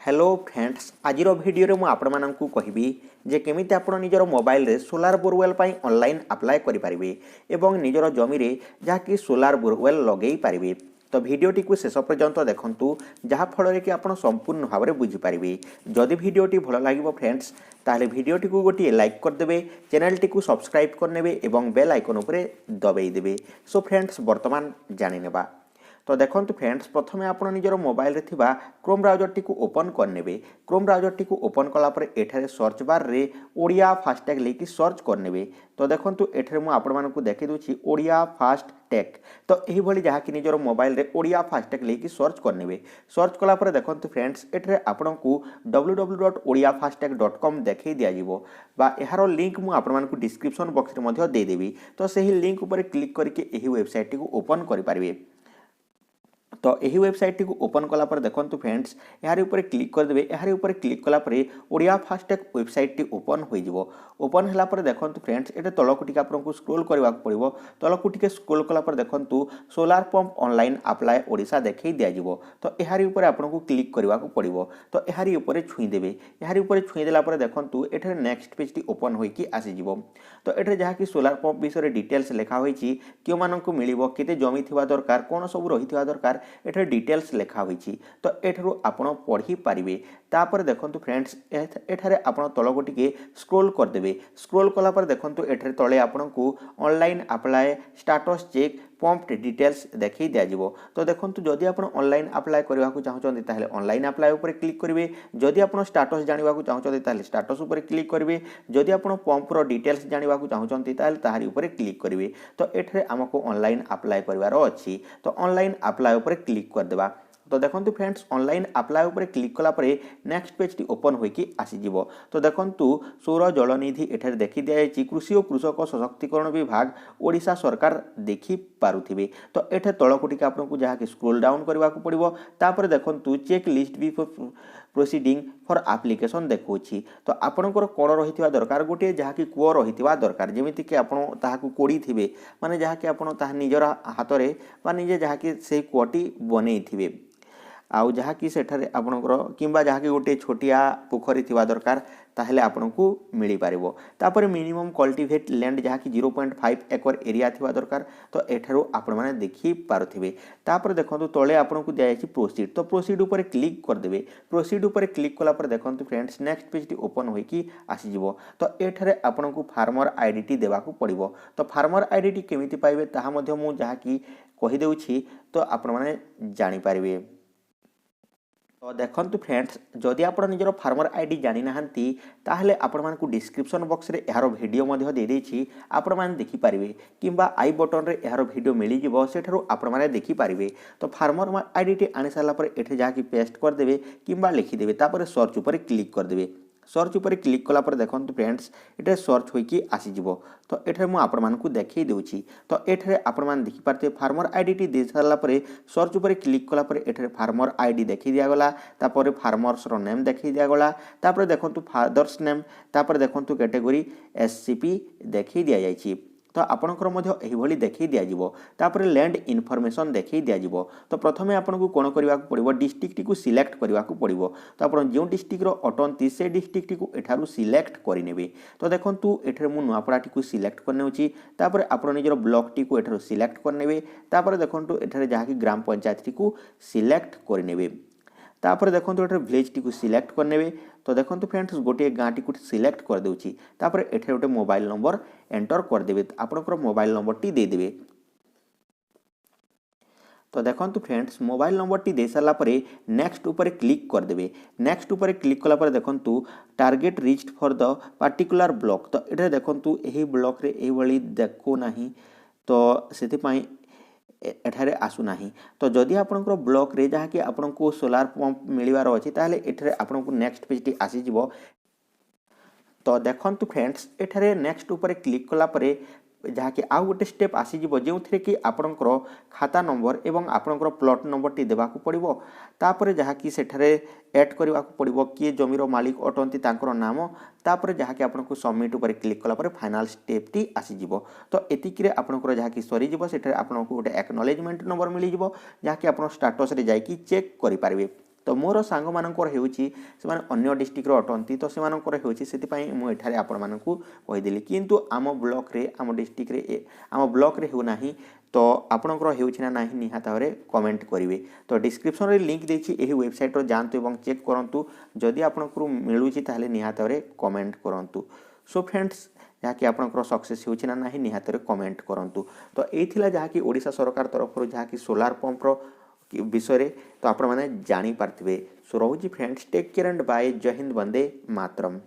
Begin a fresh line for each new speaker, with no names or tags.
Hello friends आज video मु आपण मानकु कहबी जे केमिति आपण निजर मोबाइल रे सोलार बोरवेल पई ऑनलाइन अप्लाई करि परिबे एवं निजर जमी रे जाकी सोलार बोरवेल लगेई परिबे। तो भिडियोटी को शेष पर्यंत देखंतु जहा फल कि आपण संपूर्ण भाव में बुझी पारिबे। जदि भिडियोटी भल लागिबो फ्रेंड्स ताले भिडियोटी को गोटे लाइक कर देबे, चैनलटी को सब्सक्राइब करनेबे एवं बेल आइकन उपरे दबाई देबे। सो फ्रेंड्स वर्तमान जानि नेबा। तो देखो फ्रेंड्स प्रथमे आप निजर मोबाइल रे थिबा क्रोम ब्राउजर टी को ओपन करने। क्रोम ब्राउजर टी को ओपन कलापर एठारे सर्च बार रे ओडिया फास्टैग लेकी सर्च करने। तो देखो एठारे मु आपण मानकु देखि दोछि ओडिया फास्टैग। तो एही भली जहा कि निजर मोबाइल रे ओडिया फास्टैग लेकी सर्च करने। सर्च कलापर देखो फ्रेंड्स एठारे आपनकु www.odiafastag.com देखै दिया जिवो बा एहारो लिंक मु आपण मानकु डिस्क्रिप्शन बॉक्स रे मध्ये दे देबी। तो सही लिंक ऊपर क्लिक करके एही वेबसाइट टी को ओपन करि पारिबे। तो यही वेबसाइट को ओपन कलापर देखो फ्रेंड्स यार ऊपर क्लिक करदे। यार ऊपर क्लिक कलापर ओडिया फास्टैग वेबसाइट टी ओपन हो ओपन है देखो फ्रेंड्स ये तलक टी आपको स्क्रोल करने पड़ो। तलक टी स्क्रोल कलापर देखो solar pump online apply Odisha देखई दिज्व। तो यार ऊपर आपको क्लिक करने पड़ो। तो यार ऊपर छुईदेवे। यार ऊपर छुईदेला देखो ये नेक्स्ट पेज टी ओपन होगी आसीज। तो ये जहाँकि सोलार पंप विषय डिटेल्स लिखा होती क्यों मानक मिल के जमी थी दरकार कौन सब रही दरकार एठारे डिटेल्स लिखा होती। तो एठारू आपण पढ़ी पारिबे। तापर देखंतु फ्रेंड्स एठारे आपण तलको टिके स्क्रोल करदेबे। स्क्रोल कला पर देखंतु एठारे तळे आपणकु online apply status check pump details देखै दिया जिवो। तो देखंतु जदि आपण ऑनलाइन अप्लाई करबा को चाहउछन्ती ताले ऑनलाइन अप्लाई ऊपर क्लिक करिवे। जदि आपण स्टेटस जानिबा को चाहउछन्ती ताले स्टेटस ऊपर क्लिक करिवे। जदि आपण पंप रो डिटेल्स जानिबा को चाहउछन्ती ताले ताहारी ऊपर क्लिक करिवे। तो एठारे हमको ऑनलाइन अप्लाई करबार अछि। तो ऑनलाइन अप्लाई ऊपर क्लिक कर देबा। तो देखंतु फ्रेंड्स ऑनलाइन अप्लाई ऊपर क्लिक कला परे नेक्स्ट पेज टी ओपन होइकी आसीजिवो। तो देखंतु सौर जल निधि एठारे देखि दिया जायछि कृषि और कृषक सशक्तिकरण विभाग ओडिशा सरकार देखि पारुथिबे। तो एठे तळको टिके आपनको जहा कि स्क्रोल डाउन करबा को पड़िबो। तापर देखंतु check list before proceeding for application देखौछि। तो आपनकर कोड रहितबा दरकार गोटे जहा कि कुओ रहितबा दरकार जेमिति कि आपण ताहाकु कोडी थिबे माने जहा कि आपण ताहा निजर हातरे बा निजे जहा कि से कुओटी बनै थिबे आउ जहा कि सेठारे आपनकर किंबा जहा कि गोटे छोटिया पोखरी थिबा दरकार ताहेले आपनकु मिली पारिबो। तापर मिनिमम कल्टीवेट लैंड जहा कि 0.5 एकर एरिया थिबा दरकार। तो एठारो आपण माने देखि पारुथिबे। तापर देखंतु तळे आपनकु दिया जायछि प्रोसीड। तो प्रोसीड ऊपर क्लिक कर देबे। प्रोसीड ऊपर क्लिक कला पर देखंतु फ्रेंड्स नेक्स्ट पेज टी ओपन होइकी आसीजिवो। तो एठारे आपनकु फार्मर आईडी देबा को पड़िबो। तो फार्मर आईडी केमिति पाइबे ताहा मध्ये मु जहा कि कहि देउछि। तो आपण माने जानि पारिबे। तो देखंतु फ्रेंड्स जदि आप निजर फार्मर आईडी जानि नाहंती ताहले आपण मानकु डिस्क्रिप्शन बॉक्स रे एहारो वीडियो मध्ये दे देछि आपण माने देखि पारिबे किंबा आई बटन रे एहारो वीडियो मिली जिवो सेठारो आपण माने देखि पारिबे। तो फार्मर आईडी टी आनि साला पर एठे जाकी पेस्ट कर देबे किंबा लिखि देबे। तापर सर्च ऊपर क्लिक कर देबे। सर्च ऊपर क्लिक कला पर देखंतु फ्रेंड्स एठे सर्च होइकी आसीजिवो। तो एठे मु आपण मानकु देखै देउछि। तो एठे आपण मान देखि पारते फार्मर आईडी टी दे साला परे सर्च ऊपर क्लिक कला पर एठे फार्मर आईडी देखि दिया गला। तापर फार्मर्स रो नेम देखि दिया गला। तापर देखंतु फादर्स नेम तापर देखंतु कैटेगरी एससीपी देखि दिया जायछि। तो आपणकर मध्य एही भली देखि दिया जिवो। तापर लैंड इनफॉरमेशन देखि दिया जिवो। तो प्रथमे आपनको कोन करबा को पड़िबो डिस्ट्रिक्ट को सिलेक्ट करबा को पड़िबो। तो आपण जे डिस्ट्रिक्ट रो अटंती से डिस्ट्रिक्ट को एठारु सिलेक्ट करि नेबे। तो देखंतु एठरे मु नुआपड़ा टी को सिलेक्ट करने होची। तापर आपण निजर ब्लॉक टी को एठारु सिलेक्ट करनेबे। तापर देखंतु एठारे जहा कि ग्राम पंचायत टी को सिलेक्ट करनेबे। तापर देखंतु एठारे विलेज टी को सिलेक्ट करनेबे। तो देखंतु फ्रेंड्स गोटे गाँ टी को सिलेक्ट कर देउची। तापर एठे गोटे मोबाइल नंबर एंटर कर देबे। आपनकर मोबाइल नंबर टी दे देबे। तो देखंतु फ्रेंड्स मोबाइल नंबर टी दे साला परे नेक्स्ट ऊपर क्लिक कर देबे। नेक्स्ट ऊपर क्लिक कला पर देखंतु target reached for the particular block. तो एठे देखंतु एही ब्लॉक रे एही भली देखो नाही। तो सेति पई एठारे आसु नाही। तो जदि आपनकर ब्लॉक रे जहा कि आपनको सोलार पंप मिलिवार अछि ताहले एठारे आपनको नेक्स्ट पेज टी आसी जिवो। तो देखंतु फ्रेंड्स एठारे नेक्स्ट ऊपर क्लिक कला परे जहा कि आउ गोटे स्टेप आसीजिवो जेउथिरे कि आपनकर खाता नंबर एवं आपनकर प्लॉट नंबर टी देबा को पड़िबो। तापर जहा कि सेठारे ऐड करबा को पड़िबो कि जमीर मालिक अटंती तांकर नाम। तापर जहा कि आपनको सबमिट ऊपर क्लिक कला परे फाइनल स्टेप टी आसीजिवो। तो एतिक रे आपनकर जहा कि सरी जिवो सेठारे आपनको गोटे एक्नॉलेजमेंट नंबर मिली जिवो जहा कि आपन स्टेटस रे जाई कि चेक करि पारिबे। तो मोर सांग मानकर हेउची से माने अन्य डिस्ट्रिक्ट रो अटंती तो से मानकर हेउची सेति पई मु एठारे आपण मानकू कहि देली किंतु आम ब्लॉक रे आम डिस्ट्रिक्ट रे आम ब्लॉक रे हो नाही तो आपणकर हेउची ना नाही निहात भाବରେ कमेंट करिवे तो डिस्क्रिप्शन रे लिंक देछि एही वेबसाइट रो जानतु एवं चेक करंतु जदि आपणकर मिलुची ताले निहात भाବରେ कमेंट करंतु सो फ्रेंड्स जहाँकि आपंकर सक्सेस होना ना नहीं निहात कमेंट करूँ तो ये जहाँकि ओडिशा सरकार तरफ जहाँकि सोलार पंपर विषय तो आपण मैंने जानी पार्थिबे सो रोजी friends take care and bye जय हिंद वंदे मातरम।